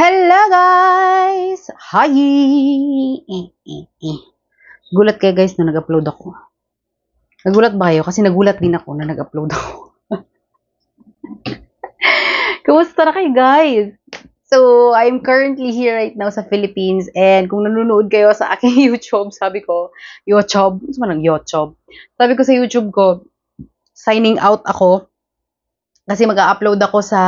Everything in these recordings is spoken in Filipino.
Hello guys! Hi! Gulat kayo guys na nag-upload ako. Nagulat ba kayo? Kasi nagulat din ako na nag-upload ako. Kumusta na kayo guys? So, I'm currently here right now sa Philippines and kung nanonood kayo sa aking YouTube, sabi ko, YouTube? Ano man ang YouTube? Sabi ko sa YouTube ko, signing out ako kasi mag-upload ako sa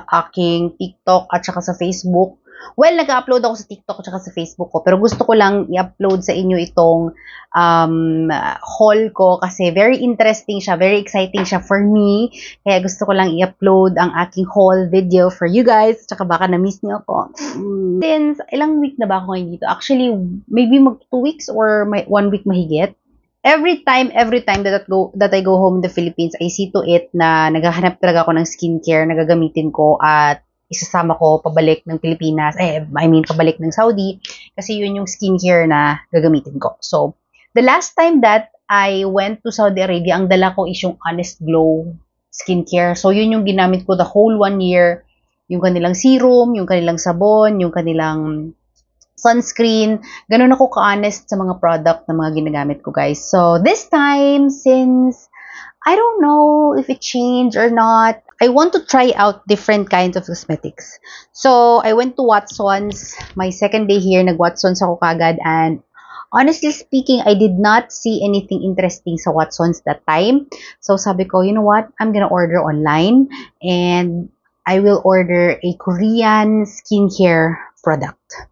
aking TikTok at saka sa Facebook. Well, nag-upload ako sa TikTok at saka sa Facebook ko. Pero gusto ko lang i-upload sa inyo itong haul ko kasi very interesting siya. Very exciting siya for me. Kaya gusto ko lang i-upload ang aking haul video for you guys. Tsaka baka na-miss niyo ako. Since ilang week na ba ako ngayon dito? Actually, maybe 2 weeks or 1 week mahigit. Every time that I go home in the Philippines, I see to it na naghahanap talaga ako ng skincare na gagamitin ko at isasama ko pabalik ng Pilipinas, pabalik ng Saudi, kasi yun yung skincare na gagamitin ko. So, the last time that I went to Saudi Arabia, ang dala ko is yung Honest Glow skincare. So, yun yung ginamit ko the whole 1 year. Yung kanilang serum, yung kanilang sabon, yung kanilang sunscreen. Ganun ako ka-honest sa mga product na mga ginagamit ko, guys. So, this time, since I don't know if it changed or not, I want to try out different kinds of cosmetics. So, I went to Watsons. My second day here, nag-Watsons ako kagad. And honestly speaking, I did not see anything interesting sa Watsons that time. So, sabi ko, you know what? I'm gonna order online. And I will order a Korean skincare product.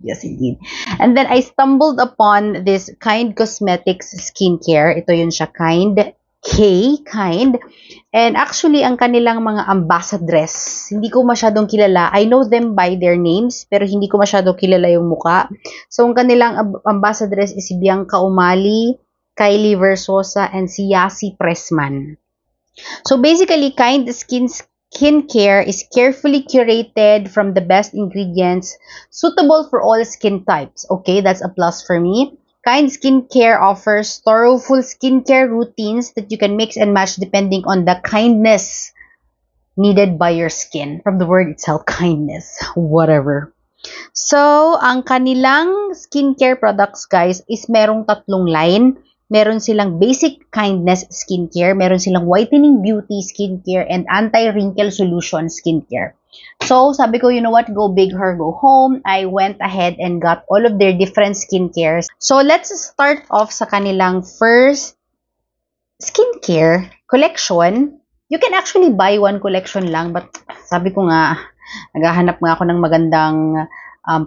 Yes, indeed. And then I stumbled upon this Kind Cosmetics skincare. Ito yun siya, Kind. And actually, ang kanilang mga ambassadress, hindi ko masyadong kilala. I know them by their names, pero hindi ko masyadong kilala yung muka. So, ang kanilang ambassadress is si Bianca Umali, Kylie Versosa, and si Yasi Pressman. So, basically, Kind Skincare is carefully curated from the best ingredients suitable for all skin types. Okay, that's a plus for me. Kind Skincare offers thoroughful skincare routines that you can mix and match depending on the kindness needed by your skin. From the word itself, kindness, whatever. So, ang kanilang skincare products, guys, is merong 3 line. Meron silang basic kindness skincare, meron silang whitening beauty skincare, and anti-wrinkle solution skincare. So, sabi ko, you know what, go big or go home. I went ahead and got all of their different skincares. So, let's start off sa kanilang first skincare collection. You can actually buy one collection lang, but sabi ko nga, naghahanap nga ako ng magandang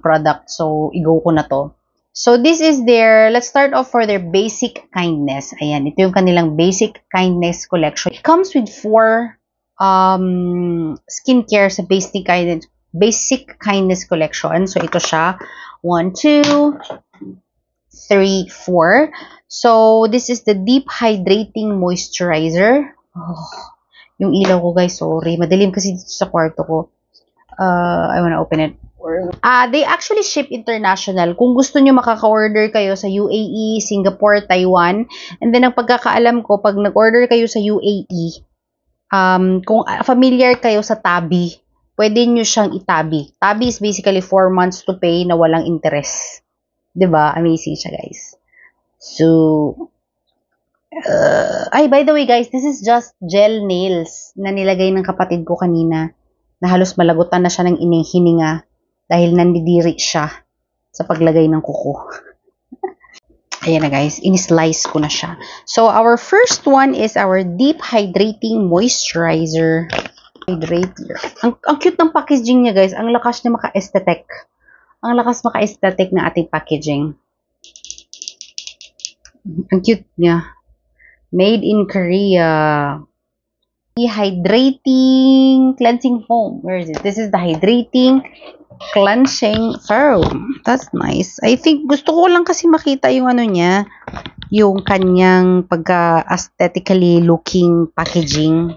product. So, i-go ko na to. So, this is their, let's start off for their basic kindness. Ayan, ito yung kanilang basic kindness collection. It comes with 4 skincare sa basic kindness collection. So, ito siya. 1, 2, 3, 4. So, this is the deep hydrating moisturizer. Oh, yung ilaw ko, guys, sorry. Madilim kasi dito sa kwarto ko. I wanna open it. They actually ship international. Kung gusto nyo, makaka-order kayo sa UAE, Singapore, Taiwan. And then, ang pagkakaalam ko, pag nag-order kayo sa UAE, kung familiar kayo sa Tabi, pwede nyo siyang itabi. Tabi is basically 4 months to pay na walang interest. Diba? Amazing siya, guys. So, by the way, guys, this is just gel nails na nilagay ng kapatid ko kanina na halos malagutan na siya ng hininga dahil nandidiri siya sa paglagay ng kuko. Ayan na, guys, in-slice ko na siya. So, our first one is our deep hydrating moisturizer. Ang cute ng packaging niya, guys. Ang lakas niya maka-aesthetic. Ang lakas maka-aesthetic na ating packaging. Ang cute niya. Made in Korea. Hydrating cleansing foam. Where is it? This is the hydrating cleansing foam. That's nice. I think gusto ko lang kasi makita yung ano niya, yung kanyang pagka-aesthetically looking packaging.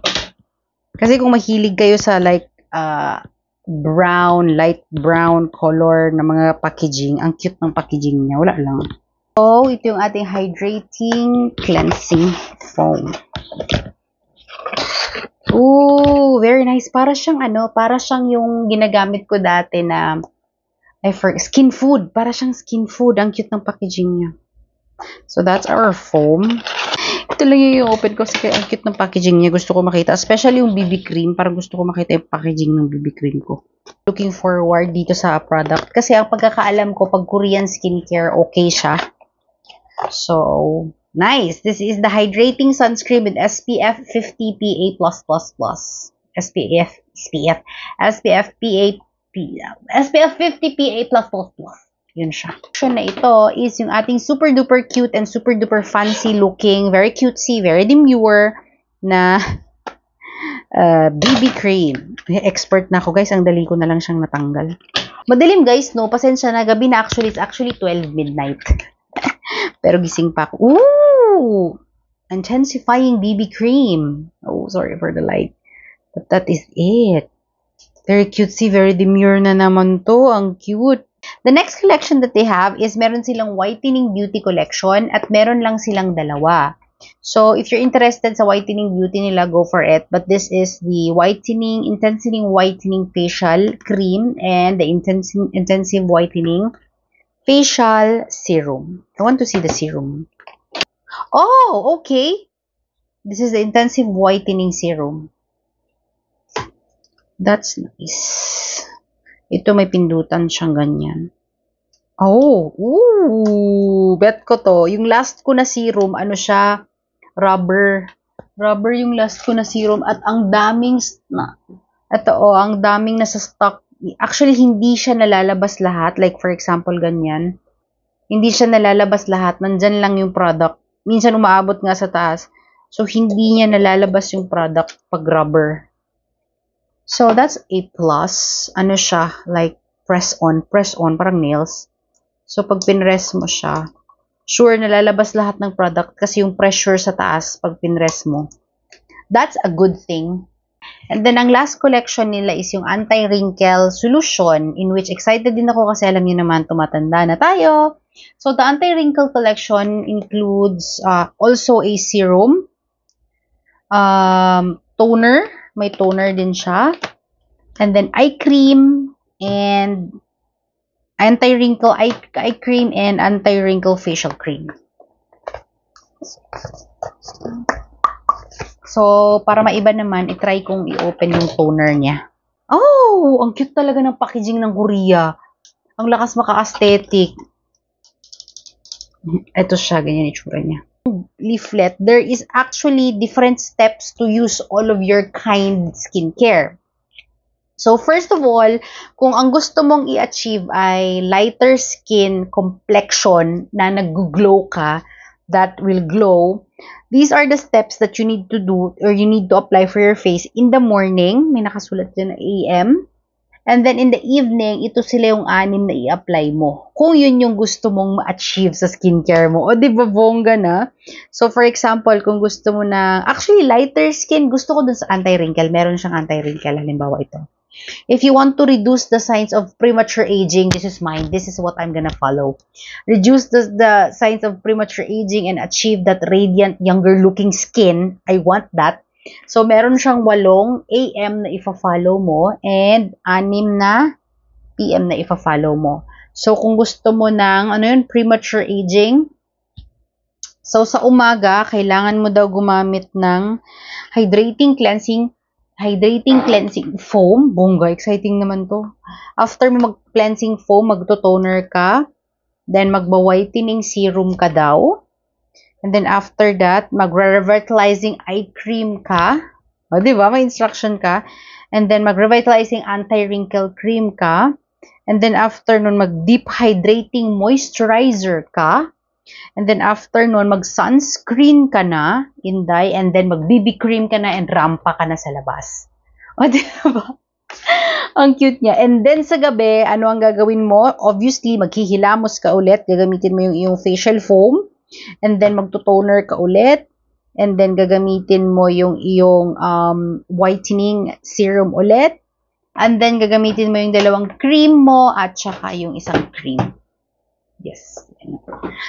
Kasi kung mahilig kayo sa like light brown color na mga packaging, ang cute ng packaging niya. Wala lang. So, ito yung ating hydrating cleansing foam. Ooh, very nice. Para siyang para siyang yung ginagamit ko dati na skin food. Para siyang skin food. Ang cute ng packaging niya. So that's our foam. Ito lang yung open ko kasi ang cute ng packaging niya. Gusto ko makita. Especially yung BB cream. Parang gusto ko makita yung packaging ng BB cream ko. Looking forward dito sa product. Kasi ang pagkakaalam ko, pag Korean skincare, okay siya. So, nice. This is the hydrating sunscreen with SPF 50 PA+++. SPF SPF 50 PA+++. Yun siya. Option na ito is yung ating super duper cute and super duper fancy looking, very cutesy, very demure na BB cream. Expert na ako guys, ang dali ko na lang siyang natanggal. Madilim guys, no? Pasensya na, gabi na actually. It's actually 12 midnight. Pero gising pa ako. Ooh! Intensifying BB cream. Oh, sorry for the light. But that is it. Very cutesy, very demure na naman to. Ang cute. The next collection that they have is meron silang whitening beauty collection at meron lang silang dalawa. So, if you're interested sa whitening beauty nila, go for it. But this is the intensive whitening facial cream and the intensive whitening facial serum. I want to see the serum. Oh, okay. This is the intensive whitening serum. That's nice. Ito may pindutan siyang ganyan. Oh, ooh, bet ko to. Yung last ko na serum, ano siya? Rubber. Rubber yung last ko na serum at ang daming ang daming nasa stock. Actually, hindi siya nalalabas lahat. Like, for example, ganyan. Hindi siya nalalabas lahat. Nandyan lang yung product. Minsan umaabot nga sa taas. So, hindi niya nalalabas yung product pag rubber. So, that's a plus. Ano siya? Like, press on, parang nails. So, pag pinrest mo siya, sure, nalalabas lahat ng product kasi yung pressure sa taas pag pinrest mo. That's a good thing. And then, ang last collection nila is yung anti-wrinkle solution, in which excited din ako kasi alam niyo naman, tumatanda na tayo. So, the anti-wrinkle collection includes also a serum, toner, may toner din siya, and then eye cream, and anti-wrinkle eye cream, and anti-wrinkle facial cream. So, para maiba naman, itry kong i-open yung toner niya. Oh, ang cute talaga ng packaging ng Korea. Ang lakas maka-aesthetic. Ito siya, ganyan itsura niya. Leaflet, there is actually different steps to use all of your kind skincare. So, first of all, kung ang gusto mong i-achieve ay lighter skin complexion na nag-glow ka, that will glow, these are the steps that you need to do or you need to apply for your face in the morning. May nakasulat dyan na AM. And then in the evening, ito sila yung 6 na i-apply mo. Kung yun yung gusto mong ma-achieve sa skincare mo. O, di ba bongga na? So, for example, kung gusto mo na, actually, lighter skin, gusto ko dun sa anti-wrinkle. Meron siyang anti-wrinkle. Halimbawa ito. If you want to reduce the signs of premature aging, this is mine. This is what I'm gonna follow. Reduce the signs of premature aging and achieve that radiant, younger-looking skin. I want that. So, meron siyang 8 AM na ifa-follow mo and 6 na PM na ifa-follow mo. So, kung gusto mo ng, premature aging, so, sa umaga, kailangan mo daw gumamit ng hydrating cleansing foam. Bongga, exciting naman to. After mo mag-cleansing foam, magto-toner ka. Then, magba-whitening serum ka daw. And then, after that, mag-revitalizing eye cream ka. O, diba? May instruction ka. And then, mag-revitalizing anti-wrinkle cream ka. And then, after nun, mag-deep hydrating moisturizer ka. And then, after nun, mag-sunscreen ka na, Inday. And then, mag-BB cream ka na and rampa ka na sa labas. O, diba? Ang cute niya. And then, sa gabi, ano ang gagawin mo? Obviously, maghihilamos ka ulit. Gagamitin mo yung iyong facial foam. And then, magto-toner ka ulit. And then, gagamitin mo yung iyong whitening serum ulit. And then, gagamitin mo yung 2 cream mo at saka yung isang cream. Yes.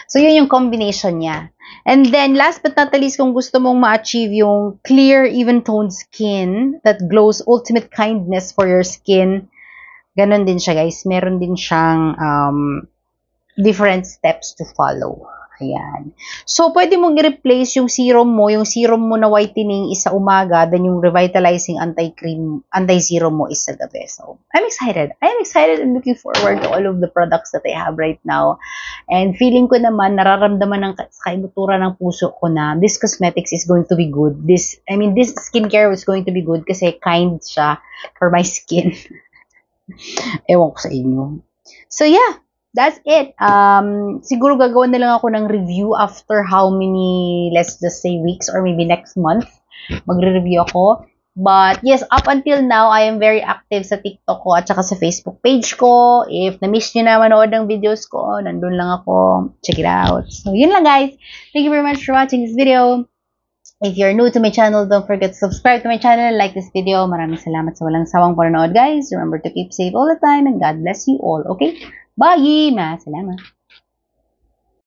So, yun yung combination niya. And then, last but not the least, kung gusto mong ma-achieve yung clear, even-toned skin that glows ultimate kindness for your skin, ganun din siya, guys. Meron din siyang different steps to follow. Ayan. So, pwede mong i-replace yung serum mo na whitening is sa umaga, then yung revitalizing anti-serum mo is sa gabi. So, I'm excited. And looking forward to all of the products that I have right now. And feeling ko naman, nararamdaman ng kaibutura ng puso ko na this cosmetics is going to be good. This skincare is going to be good kasi kind siya for my skin. Ewan ko sa inyo. So, yeah. That's it. Siguro gagawin na lang ako ng review after how many, let's just say, weeks or maybe next month. Magre-review ako. But yes, up until now, I am very active sa TikTok ko at saka sa Facebook page ko. If na-miss nyo na manood ng videos ko, nandun lang ako. Check it out. So, yun lang guys. Thank you very much for watching this video. If you're new to my channel, don't forget to subscribe to my channel and like this video. Maraming salamat sa walang sawang panonood guys. Remember to keep safe all the time and God bless you all. Okay? Bye! Salamat!